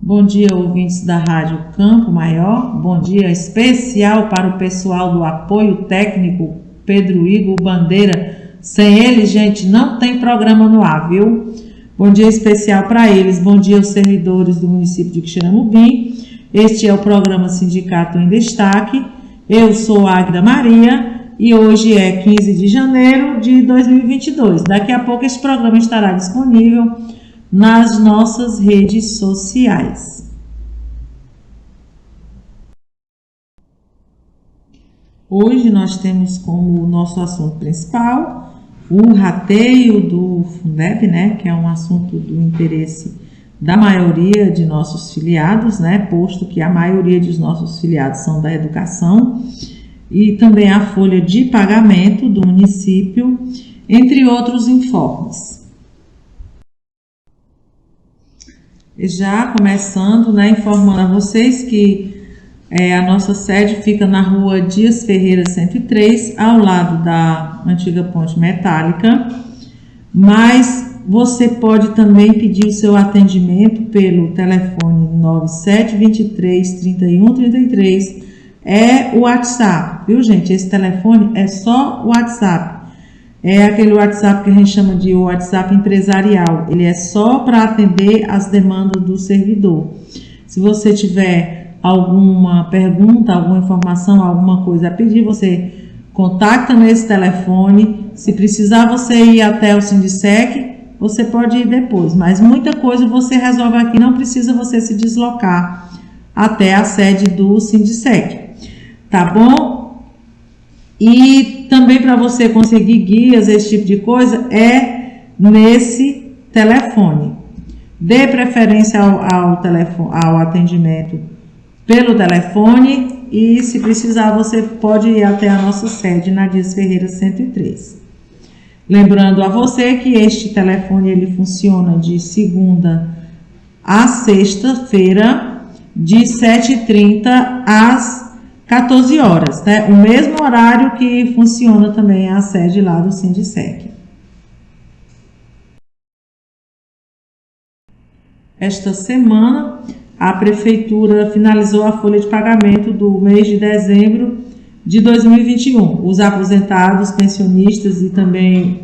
Bom dia, ouvintes da Rádio Campo Maior. Bom dia especial para o pessoal do apoio técnico Pedro Igor Bandeira. Sem eles, gente, não tem programa no ar, viu? Bom dia especial para eles. Bom dia aos servidores do município de Quixeramobim. Este é o programa Sindicato em Destaque. Eu sou Águida Maria e hoje é 15 de janeiro de 2022. Daqui a pouco esse programa estará disponível nas nossas redes sociais. Hoje nós temos como nosso assunto principal o rateio do Fundeb, né, que é um assunto do interesse da maioria de nossos filiados, né, posto que a maioria dos nossos filiados são da educação, e também a folha de pagamento do município, entre outros informes. Já começando, né, informando a vocês que a nossa sede fica na rua Dias Ferreira 103, ao lado da antiga ponte metálica, mas você pode também pedir o seu atendimento pelo telefone 9723-3133, é o WhatsApp, viu gente? Esse telefone é só o WhatsApp. É aquele WhatsApp que a gente chama de WhatsApp empresarial. Ele é só para atender as demandas do servidor. Se você tiver alguma pergunta, alguma informação, alguma coisa a pedir, você contacta nesse telefone. Se precisar você ir até o Sindicec, você pode ir depois. Mas muita coisa você resolve aqui, não precisa você se deslocar até a sede do Sindicec. Tá bom? E também para você conseguir guias, esse tipo de coisa, é nesse telefone. Dê preferência ao atendimento pelo telefone e, se precisar, você pode ir até a nossa sede na Dias Ferreira 103. Lembrando a você que este telefone ele funciona de segunda a sexta-feira, de 7h30 às 14 horas, né? O mesmo horário que funciona também a sede lá do Sindicec. Esta semana, a Prefeitura finalizou a folha de pagamento do mês de dezembro de 2021. Os aposentados, pensionistas e também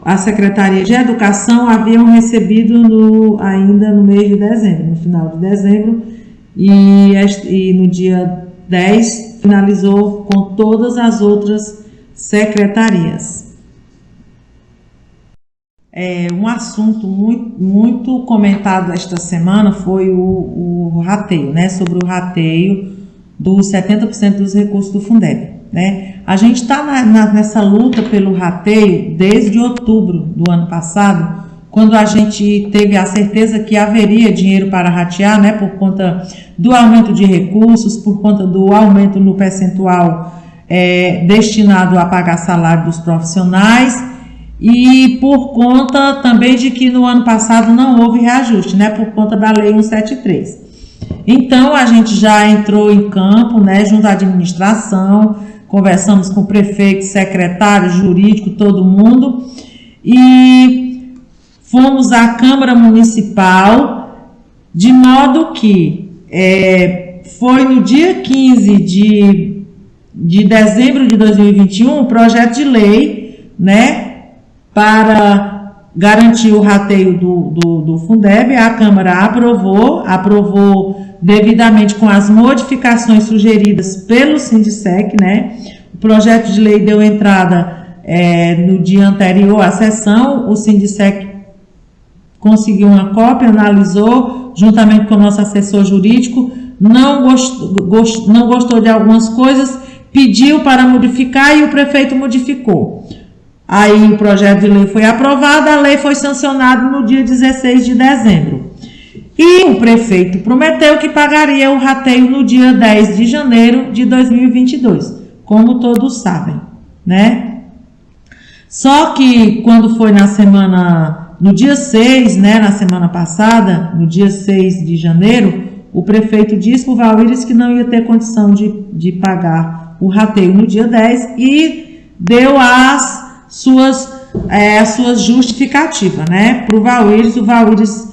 a Secretaria de Educação haviam recebido ainda no mês de dezembro, no final de dezembro, e no dia 10 finalizou com todas as outras secretarias. Um assunto muito comentado esta semana foi o rateio, né? Sobre o rateio dos 70% dos recursos do Fundeb, né? A gente está nessa luta pelo rateio desde outubro do ano passado, quando a gente teve a certeza que haveria dinheiro para ratear, né, por conta do aumento de recursos, por conta do aumento no percentual destinado a pagar salário dos profissionais e por conta também de que no ano passado não houve reajuste, né, por conta da Lei 173. Então, a gente já entrou em campo, né, junto à administração, conversamos com o prefeito, secretário, jurídico, todo mundo, e fomos à Câmara Municipal, de modo que foi no dia 15 de dezembro de 2021 o projeto de lei, né, para garantir o rateio do Fundeb. A Câmara aprovou devidamente com as modificações sugeridas pelo Sindicec, né. O projeto de lei deu entrada no dia anterior à sessão, o Sindicec conseguiu uma cópia, analisou, juntamente com o nosso assessor jurídico, não gostou de algumas coisas, pediu para modificar e o prefeito modificou. Aí o projeto de lei foi aprovado, a lei foi sancionada no dia 16 de dezembro. E o prefeito prometeu que pagaria o rateio no dia 10 de janeiro de 2022, como todos sabem, né? Só que quando foi no dia 6, né, na semana passada, no dia 6 de janeiro, o prefeito disse para o Valíris que não ia ter condição de pagar o rateio no dia 10 e deu as suas justificativas, né, para o Valíris. O Valíris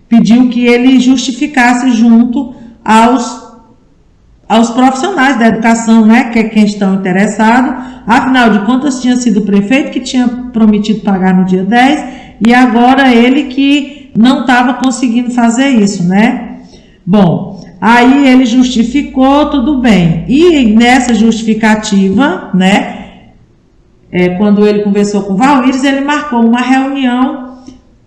pediu que ele justificasse junto aos profissionais da educação, né, que é quem estão interessados. Afinal de contas, tinha sido o prefeito que tinha prometido pagar no dia 10 e agora ele que não estava conseguindo fazer isso, né? Bom, aí ele justificou, tudo bem. E nessa justificativa, né, quando ele conversou com o Valíris, ele marcou uma reunião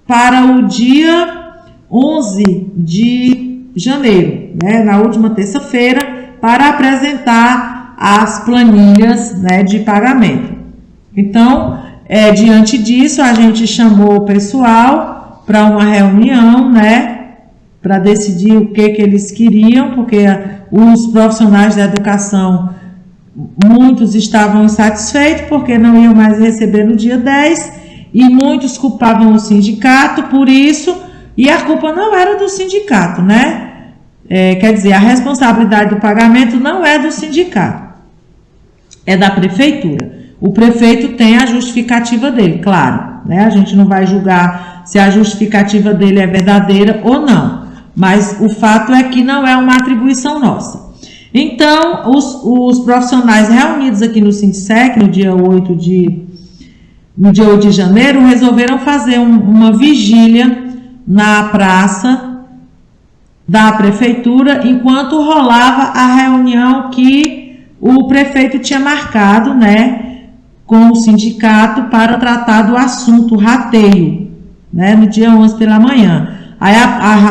para o dia 11 de janeiro, né, na última terça-feira, para apresentar as planilhas, né, de pagamento. Então, diante disso, a gente chamou o pessoal para uma reunião, né, para decidir o que eles queriam, porque os profissionais da educação, muitos estavam insatisfeitos porque não iam mais receber no dia 10 e muitos culpavam o sindicato por isso, e a culpa não era do sindicato, né? Quer dizer, a responsabilidade do pagamento não é do sindicato, é da prefeitura. O prefeito tem a justificativa dele, claro, né? A gente não vai julgar se a justificativa dele é verdadeira ou não, mas o fato é que não é uma atribuição nossa. Então, os profissionais reunidos aqui no Sindicec, no dia 8 de janeiro, resolveram fazer uma vigília na praça da prefeitura, enquanto rolava a reunião que o prefeito tinha marcado, né, com o sindicato para tratar do assunto rateio, né, no dia 11 pela manhã. Aí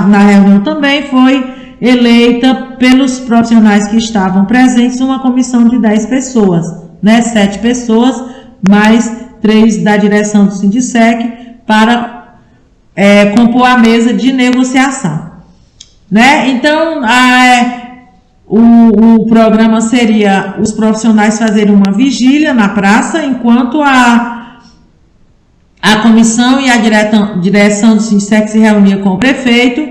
na reunião também foi eleita pelos profissionais que estavam presentes uma comissão de 10 pessoas, né, 7 pessoas, mais 3 da direção do Sindicec para compor a mesa de negociação. Né? Então, o programa seria os profissionais fazerem uma vigília na praça, enquanto a comissão e a direção do Sindicec se reunia com o prefeito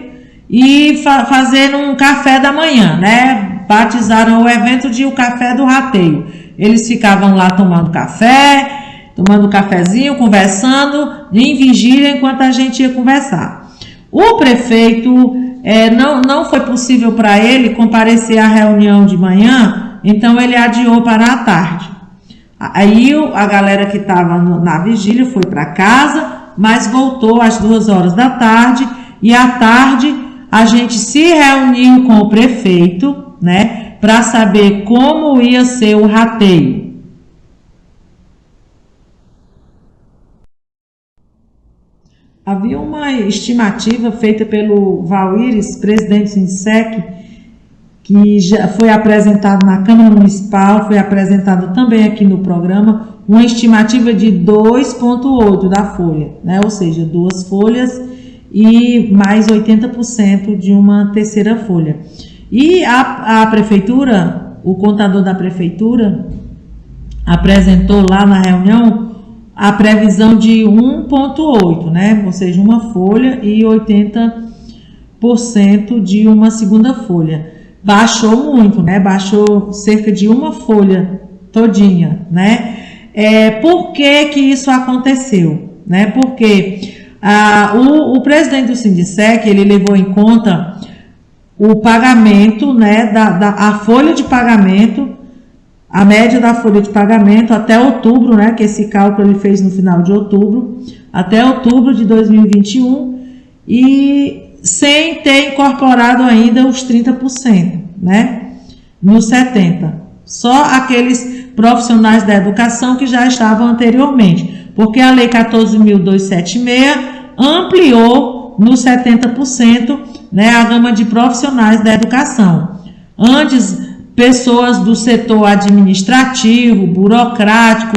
e fazer um café da manhã, né? Batizaram o evento de o café do rateio. Eles ficavam lá tomando cafezinho, conversando, em vigília, enquanto a gente ia conversar. O prefeito... não foi possível para ele comparecer à reunião de manhã, então ele adiou para a tarde. Aí a galera que estava na vigília foi para casa, mas voltou às 2h da tarde, e à tarde a gente se reuniu com o prefeito, né, para saber como ia ser o rateio. Havia uma estimativa feita pelo Valíris, presidente do Sindicec, que já foi apresentado na Câmara Municipal, foi apresentado também aqui no programa, uma estimativa de 2,8 da folha, né? Ou seja, 2 folhas e mais 80% de uma terceira folha. E a prefeitura, o contador da prefeitura, apresentou lá na reunião a previsão de 1,8, né? Ou seja, uma folha e 80% de uma segunda folha. Baixou muito, né? Baixou cerca de uma folha todinha, né? Por que isso aconteceu? Né? Porque o presidente do Sindicec, ele levou em conta o pagamento, né? A folha de pagamento, a média da folha de pagamento até outubro, né, que esse cálculo ele fez no final de outubro, até outubro de 2021, e sem ter incorporado ainda os 30%, né, nos 70%. Só aqueles profissionais da educação que já estavam anteriormente, porque a Lei 14.276 ampliou nos 70%, né, a gama de profissionais da educação. Antes, pessoas do setor administrativo, burocrático,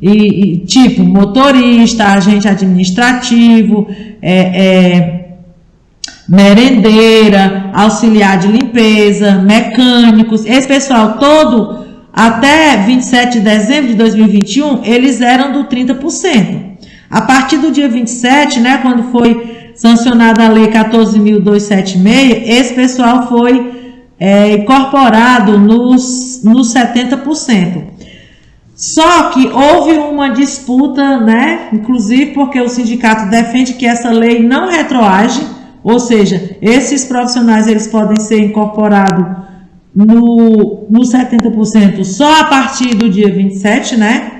e tipo motorista, agente administrativo, merendeira, auxiliar de limpeza, mecânicos, esse pessoal todo, até 27 de dezembro de 2021, eles eram do 30%. A partir do dia 27, né, quando foi sancionada a Lei 14.276, esse pessoal foi incorporado nos 70%. Só que houve uma disputa, né? Inclusive porque o sindicato defende que essa lei não retroage, Ou seja, esses profissionais eles podem ser incorporados no 70% só a partir do dia 27, né?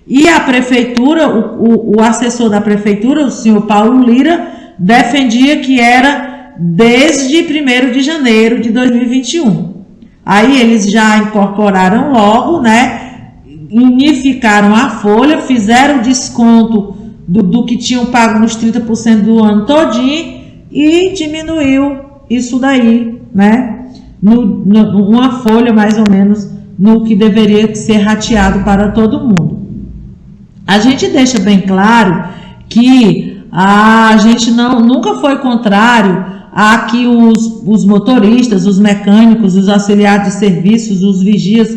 E a prefeitura, o assessor da prefeitura, o senhor Paulo Lira, defendia que era desde 1º de janeiro de 2021. Aí eles já incorporaram logo, né? Unificaram a folha, fizeram o desconto do que tinham pago nos 30% do ano todinho e diminuiu isso daí, né? Uma folha mais ou menos no que deveria ser rateado para todo mundo. A gente deixa bem claro que a gente nunca foi contrário a que os motoristas, os mecânicos, os auxiliares de serviços, os vigias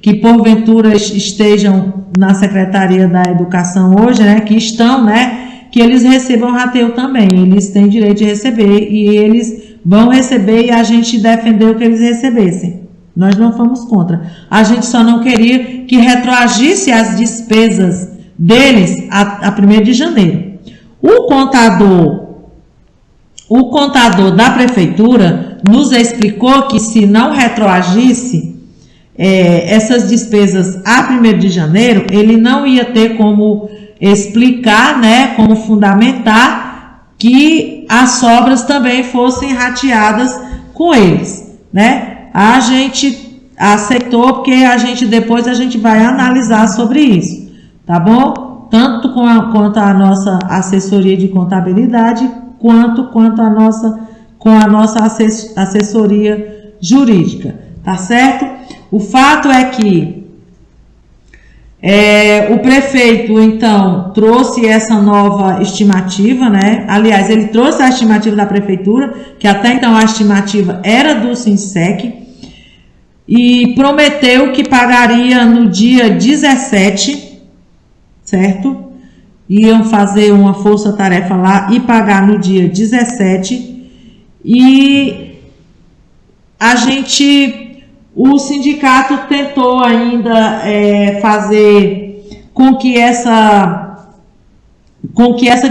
que porventura estejam na Secretaria da Educação hoje, né, que estão, né, que eles recebam rateio também. Eles têm direito de receber e eles vão receber e a gente defendeu que eles recebessem. Nós não fomos contra. A gente só não queria que retroagisse as despesas deles a 1º de janeiro. O contador da prefeitura nos explicou que se não retroagisse essas despesas a 1º de janeiro, ele não ia ter como explicar, né, como fundamentar que as sobras também fossem rateadas com eles, né? A gente aceitou porque depois a gente vai analisar sobre isso, tá bom? Tanto quanto a nossa assessoria de contabilidade, quanto com a nossa assessoria jurídica, tá certo? O fato é que o prefeito, então, trouxe essa nova estimativa, né? Aliás, ele trouxe a estimativa da prefeitura, que até então a estimativa era do Sinsec, e prometeu que pagaria no dia 17, certo? Iam fazer uma força-tarefa lá e pagar no dia 17, e o sindicato tentou ainda fazer com que essa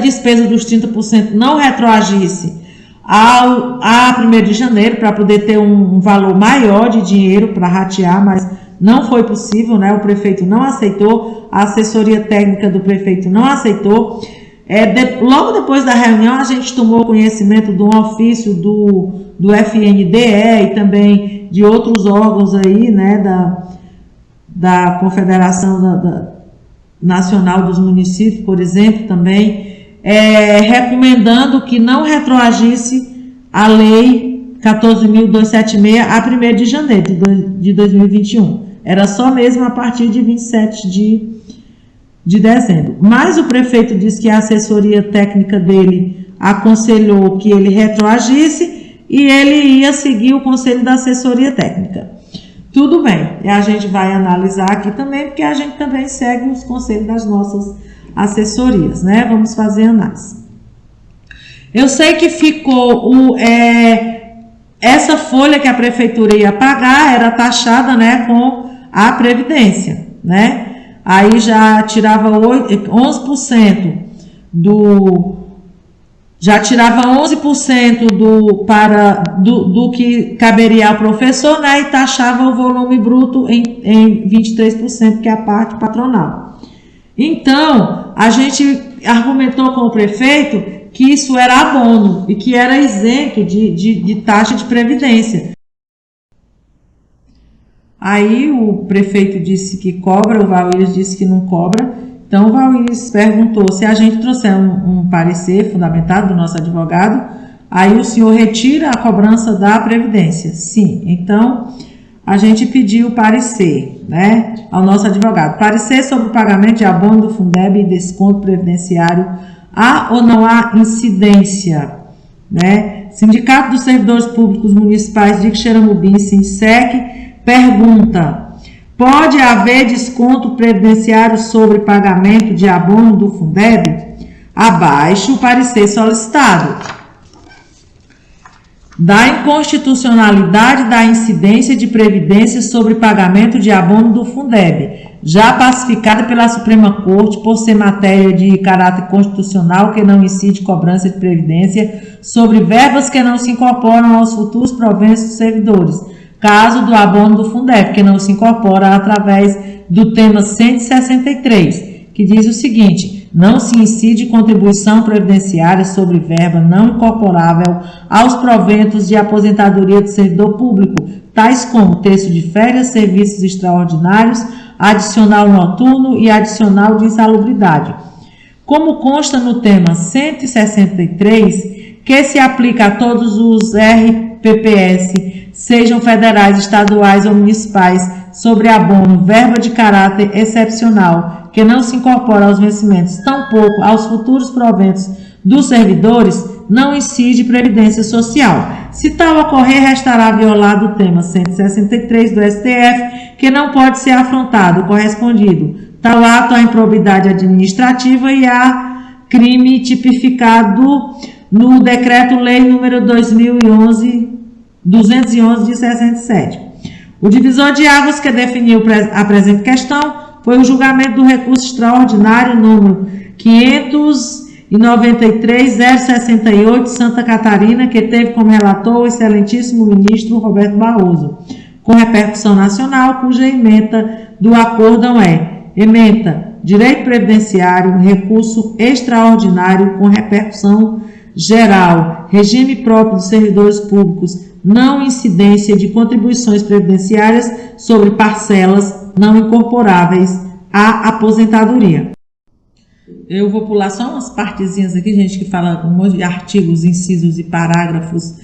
despesa dos 30% não retroagisse a 1º de janeiro, para poder ter um valor maior de dinheiro para ratear, mas não foi possível, né? O prefeito não aceitou, a assessoria técnica do prefeito não aceitou. Logo depois da reunião, a gente tomou conhecimento de um ofício do FNDE e também de outros órgãos aí, né, da Confederação Nacional dos Municípios, por exemplo, também, recomendando que não retroagisse a Lei 14.276 a 1º de janeiro de 2021. Era só mesmo a partir de 27 de dezembro. Mas o prefeito disse que a assessoria técnica dele aconselhou que ele retroagisse e ele ia seguir o conselho da assessoria técnica. Tudo bem, e a gente vai analisar aqui também, porque a gente também segue os conselhos das nossas assessorias, né? Vamos fazer análise. Eu sei que ficou essa folha que a prefeitura ia pagar era taxada, né, com a Previdência, né? Aí já tirava 11% do que caberia ao professor, né, e taxava o volume bruto em 23%, que é a parte patronal. Então, a gente argumentou com o prefeito que isso era abono e que era isento de taxa de previdência. Aí o prefeito disse que cobra, o Valírios disse que não cobra. Então o Valírios perguntou se a gente trouxer um parecer fundamentado do nosso advogado, aí o senhor retira a cobrança da previdência. Sim, então a gente pediu o parecer, né, ao nosso advogado. Parecer sobre o pagamento de abono do Fundeb e desconto previdenciário. Há ou não há incidência, né? Sindicato dos Servidores Públicos Municipais de Xeramobim, Sinsec, pergunta: pode haver desconto previdenciário sobre pagamento de abono do Fundeb? Abaixo o parecer solicitado. Da inconstitucionalidade da incidência de previdência sobre pagamento de abono do Fundeb. já pacificada pela Suprema Corte por ser matéria de caráter constitucional que não incide cobrança de previdência sobre verbas que não se incorporam aos futuros proventos dos servidores, caso do abono do Fundeb, que não se incorpora através do tema 163, que diz o seguinte: não se incide contribuição previdenciária sobre verba não incorporável aos proventos de aposentadoria do servidor público, tais como terço de férias, serviços extraordinários, adicional noturno e adicional de insalubridade. Como consta no tema 163, que se aplica a todos os RPPS, sejam federais, estaduais ou municipais, sobre abono, verba de caráter excepcional, que não se incorpora aos vencimentos, tampouco aos futuros proventos dos servidores, não incide previdência social. Se tal ocorrer, restará violado o tema 163 do STF, que não pode ser afrontado, correspondido tal ato à improbidade administrativa e a crime tipificado no Decreto-Lei número 211 de 67. O divisor de águas que definiu a presente questão foi o julgamento do recurso extraordinário número 593.068 de Santa Catarina, que teve como relator o excelentíssimo ministro Roberto Barroso, com repercussão nacional, cuja ementa do acórdão é: ementa, direito previdenciário, recurso extraordinário com repercussão geral, regime próprio dos servidores públicos, não incidência de contribuições previdenciárias sobre parcelas não incorporáveis à aposentadoria. Eu vou pular só umas partezinhas aqui, gente, que fala um monte de artigos, incisos e parágrafos.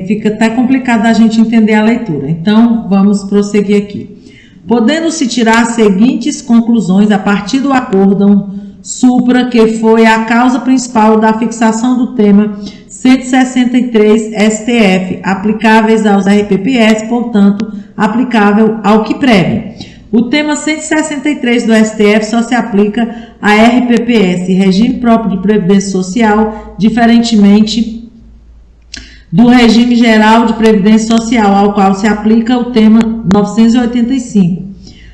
Fica até complicado a gente entender a leitura. Então, vamos prosseguir aqui. Podendo-se tirar as seguintes conclusões a partir do acórdão supra, que foi a causa principal da fixação do tema 163 STF, aplicáveis aos RPPS, portanto, aplicável ao que preve. O tema 163 do STF só se aplica a RPPS, regime próprio de previdência social, diferentemente do regime geral de previdência social, ao qual se aplica o tema 985.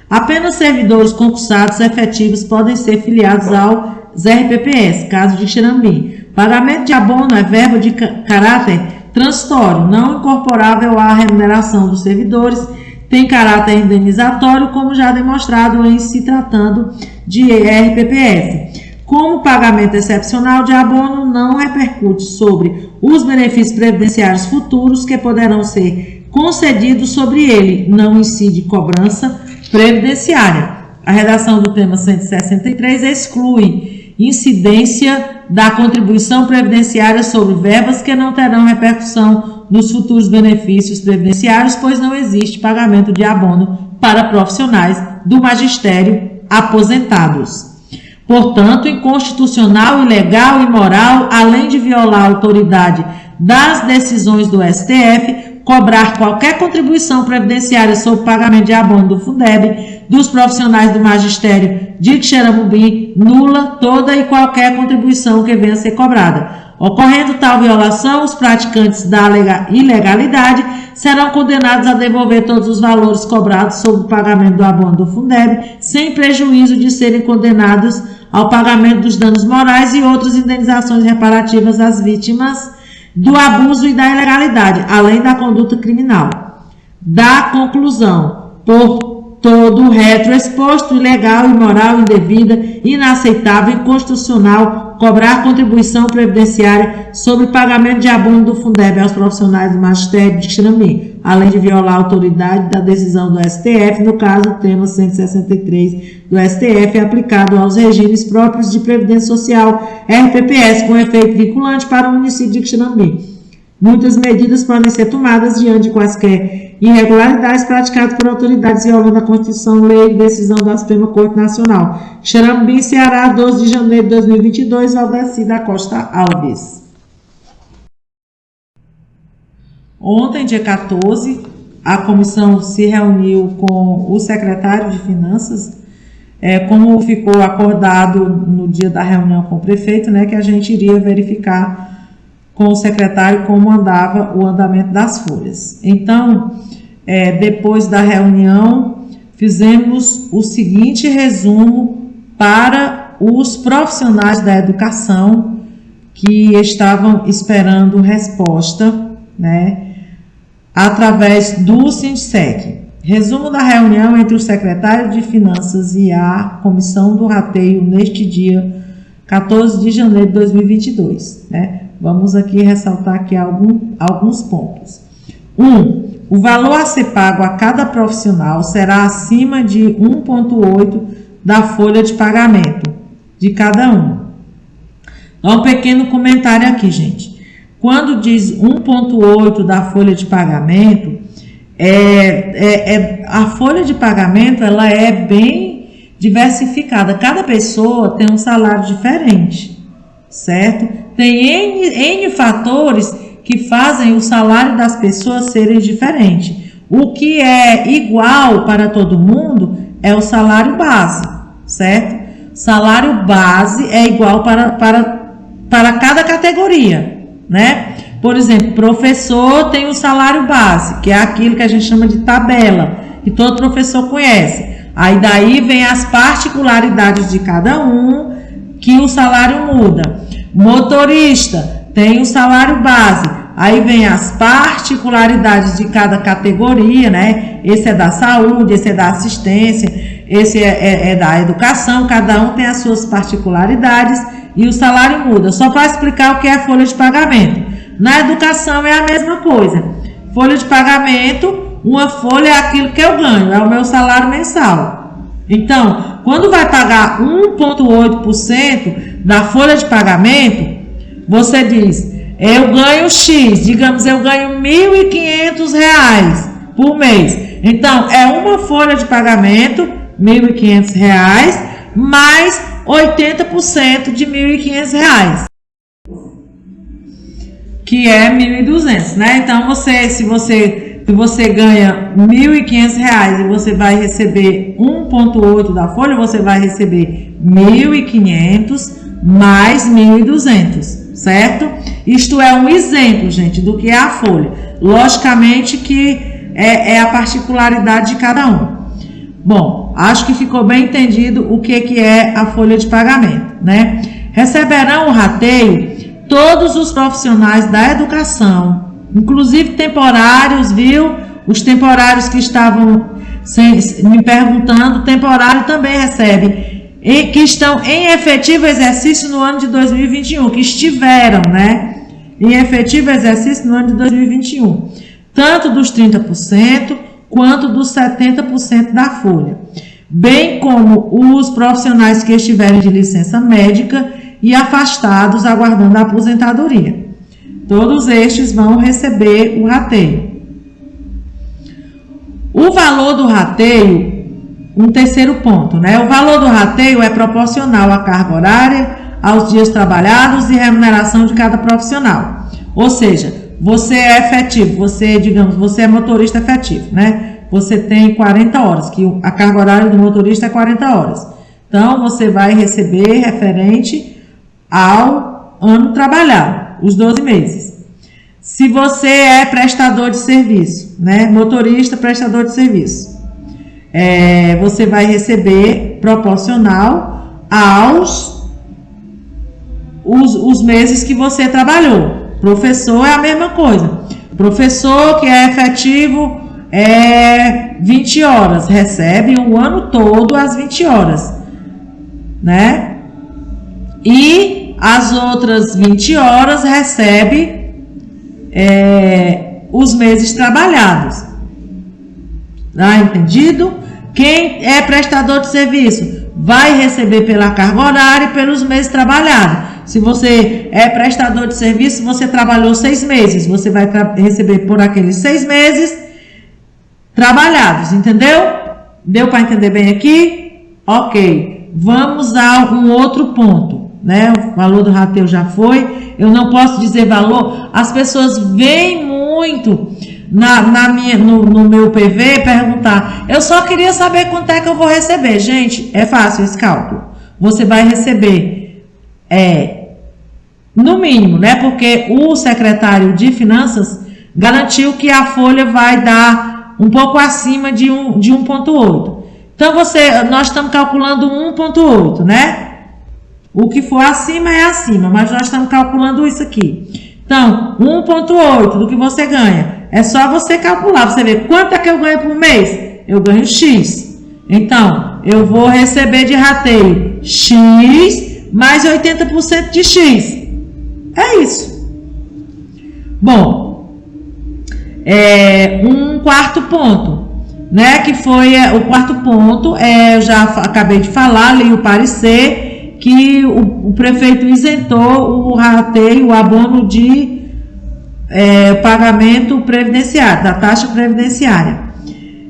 Apenas servidores concursados efetivos podem ser filiados aos RPPS, caso de Xerambim. Pagamento de abono é verba de caráter transitório, não incorporável à remuneração dos servidores, tem caráter indenizatório, como já demonstrado em se tratando de RPPS. Como pagamento excepcional de abono não repercute sobre os benefícios previdenciários futuros que poderão ser concedidos sobre ele, não incide cobrança previdenciária. A redação do tema 163 exclui incidência da contribuição previdenciária sobre verbas que não terão repercussão nos futuros benefícios previdenciários, pois não existe pagamento de abono para profissionais do magistério aposentados. Portanto, inconstitucional, ilegal e imoral, além de violar a autoridade das decisões do STF, cobrar qualquer contribuição previdenciária sobre pagamento de abono do Fundeb dos profissionais do magistério de Xeramubim, nula toda e qualquer contribuição que venha a ser cobrada. Ocorrendo tal violação, os praticantes da ilegalidade serão condenados a devolver todos os valores cobrados sobre o pagamento do abono do Fundeb, sem prejuízo de serem condenados ao pagamento dos danos morais e outras indenizações reparativas às vítimas do abuso e da ilegalidade, além da conduta criminal. Da conclusão, por todo o retroexposto, ilegal, imoral, indevida, inaceitável, inconstitucional, cobrar contribuição previdenciária sobre pagamento de abono do Fundeb aos profissionais do magistério de Xerambim, além de violar a autoridade da decisão do STF, no caso, o tema 163 do STF, aplicado aos regimes próprios de previdência social, RPPS, com efeito vinculante para o município de Xerambim. Muitas medidas podem ser tomadas diante de quaisquer irregularidades praticadas por autoridades violando a Constituição, lei e decisão da Suprema Corte Nacional. Xerambim, Ceará, 12 de janeiro de 2022, Valdeci da Costa Alves. Ontem, dia 14, a comissão se reuniu com o secretário de Finanças, como ficou acordado no dia da reunião com o prefeito, que a gente iria verificar com o secretário como andava o andamento das folhas. Então, depois da reunião, fizemos o seguinte resumo para os profissionais da educação que estavam esperando resposta, né, através do Sindsec. Resumo da reunião entre o secretário de Finanças e a comissão do rateio neste dia 14 de janeiro de 2022. Né? Vamos aqui ressaltar aqui alguns pontos. 1. O valor a ser pago a cada profissional será acima de 1,8 da folha de pagamento de cada um. Então, um pequeno comentário aqui, gente. Quando diz 1,8 da folha de pagamento, a folha de pagamento ela é bem diversificada. Cada pessoa tem um salário diferente, certo? Tem N fatores que fazem o salário das pessoas serem diferentes. O que é igual para todo mundo é o salário base, certo? Salário base é igual para cada categoria, né? Por exemplo, professor tem o salário base, que é aquilo que a gente chama de tabela, que todo professor conhece. Aí daí vem as particularidades de cada um, que o salário muda. Motorista tem o salário base, aí vem as particularidades de cada categoria, né? Esse é da saúde, esse é da assistência, esse é da educação, cada um tem as suas particularidades e o salário muda. Só para explicar o que é folha de pagamento. Na educação é a mesma coisa. Folha de pagamento, uma folha é aquilo que eu ganho, é o meu salário mensal. Então, quando vai pagar 1,8% da folha de pagamento, você diz, eu ganho X, digamos, eu ganho R$ 1.500 por mês. Então, é uma folha de pagamento, R$ 1.500, mais 80% de R$ 1.500. Que é 1.200, né? Então, se você ganha R$ 1.500 e você vai receber 1,8 da folha, você vai receber 1.500 mais 1.200, certo? Isto é um exemplo, gente, do que é a folha. Logicamente que é a particularidade de cada um. Bom, acho que ficou bem entendido o que é a folha de pagamento, né? Receberão o rateio todos os profissionais da educação, inclusive temporários, viu? Os temporários que estavam me perguntando, temporário também recebe, e que estão em efetivo exercício no ano de 2021, que estiveram, né? Em efetivo exercício no ano de 2021, tanto dos 30% quanto dos 70% da folha, bem como os profissionais que estiverem de licença médica e afastados aguardando a aposentadoria. Todos estes vão receber o rateio. O valor do rateio, um terceiro ponto, né? O valor do rateio é proporcional à carga horária, aos dias trabalhados e remuneração de cada profissional. Ou seja, você é efetivo, você é motorista efetivo, né? Você tem 40 horas, que a carga horária do motorista é 40 horas. Então, você vai receber referente ao ano trabalhado, os 12 meses. Se você é prestador de serviço, né, motorista, prestador de serviço, você vai receber proporcional aos os meses que você trabalhou. Professor é a mesma coisa. Professor que é efetivo 20 horas, recebe o ano todo as 20 horas, né? E as outras 20 horas recebe os meses trabalhados. Tá entendido? Quem é prestador de serviço vai receber pela carga horária e pelos meses trabalhados. Se você é prestador de serviço, você trabalhou 6 meses, você vai receber por aqueles 6 meses trabalhados, entendeu? Deu para entender bem aqui? Ok. Vamos a um outro ponto, né? O valor do rateio já foi. Eu não posso dizer valor. As pessoas veem muito no meu PV perguntar, eu só queria saber quanto é que eu vou receber. Gente, é fácil esse cálculo. Você vai receber no mínimo, né? Porque o secretário de Finanças garantiu que a folha vai dar um pouco acima de 1,8. Então, nós estamos calculando 1,8, né? O que for acima é acima, mas nós estamos calculando isso aqui. Então, 1,8 do que você ganha. É só você calcular, você vê quanto é que eu ganho por mês? Eu ganho X. Então, eu vou receber de rateio X mais 80% de X. É isso. Bom, um quarto ponto, né? Que foi o quarto ponto, eu já acabei de falar, li o parecer, que o prefeito isentou o rateio, o abono de pagamento previdenciário, da taxa previdenciária.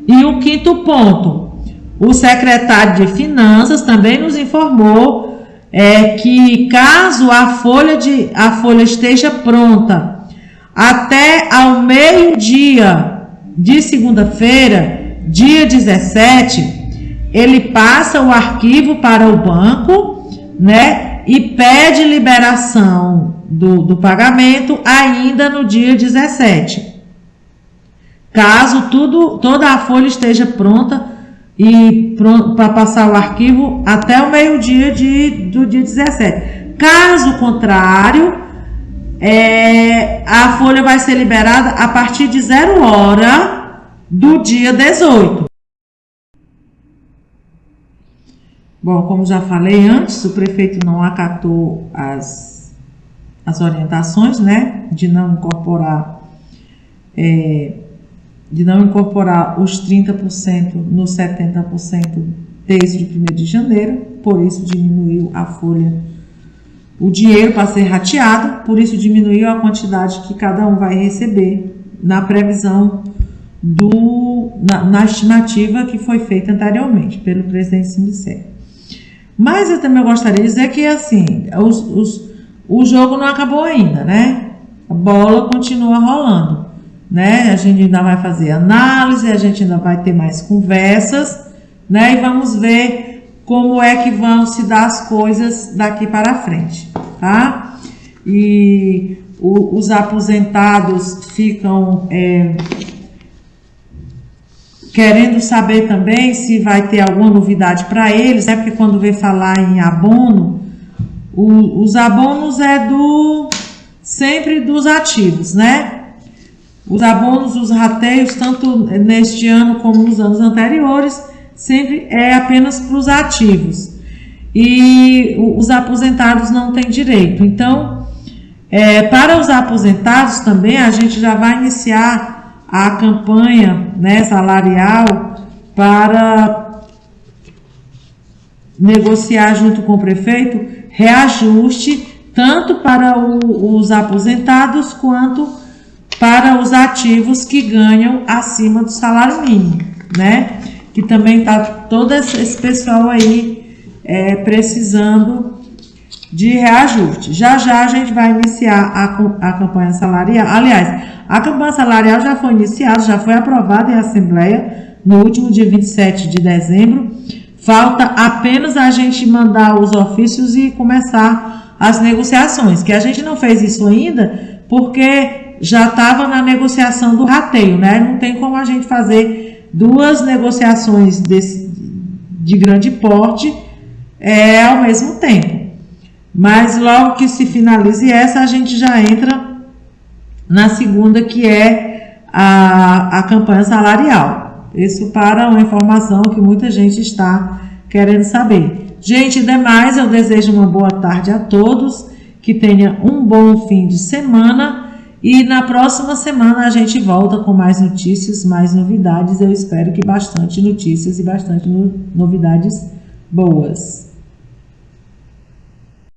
E o quinto ponto, o secretário de Finanças também nos informou que caso a folha esteja pronta até ao meio-dia de segunda-feira, dia 17, ele passa o arquivo para o banco, né, e pede liberação do pagamento ainda no dia 17. Caso toda a folha esteja pronta para passar o arquivo até o meio-dia do dia 17. Caso contrário, a folha vai ser liberada a partir de 0 hora do dia 18. Bom, como já falei antes, o prefeito não acatou as orientações, né, de não incorporar os 30% nos 70% desde o 1º de janeiro, por isso diminuiu a folha, o dinheiro para ser rateado, por isso diminuiu a quantidade que cada um vai receber na previsão na estimativa que foi feita anteriormente pelo presidente Sindicé. Mas eu também gostaria de dizer que assim, o jogo não acabou ainda, né? A bola continua rolando, né? A gente ainda vai fazer análise, a gente ainda vai ter mais conversas, né? E vamos ver como é que vão se dar as coisas daqui para frente, tá? E os aposentados ficam querendo saber também se vai ter alguma novidade para eles, né? Porque quando vem falar em abono, os abonos sempre dos ativos, né? Os abonos, os rateios, tanto neste ano como nos anos anteriores, sempre é apenas para os ativos. E os aposentados não têm direito. Então, para os aposentados também, a gente já vai iniciar a campanha, né, salarial para negociar junto com o prefeito reajuste tanto para os aposentados quanto para os ativos que ganham acima do salário mínimo, né? Que também está todo esse pessoal aí precisando de reajuste. Já a gente vai iniciar a campanha salarial. Aliás, a campanha salarial já foi iniciada, já foi aprovada em assembleia no último dia 27 de dezembro. Falta apenas a gente mandar os ofícios e começar as negociações, que a gente não fez isso ainda porque já estava na negociação do rateio, né? Não tem como a gente fazer duas negociações de grande porte ao mesmo tempo. Mas logo que se finalize essa, a gente já entra na segunda, que é a campanha salarial. Isso para uma informação que muita gente está querendo saber. Gente, demais, eu desejo uma boa tarde a todos, que tenha um bom fim de semana e na próxima semana a gente volta com mais notícias, mais novidades. Eu espero que bastante notícias e bastante novidades boas.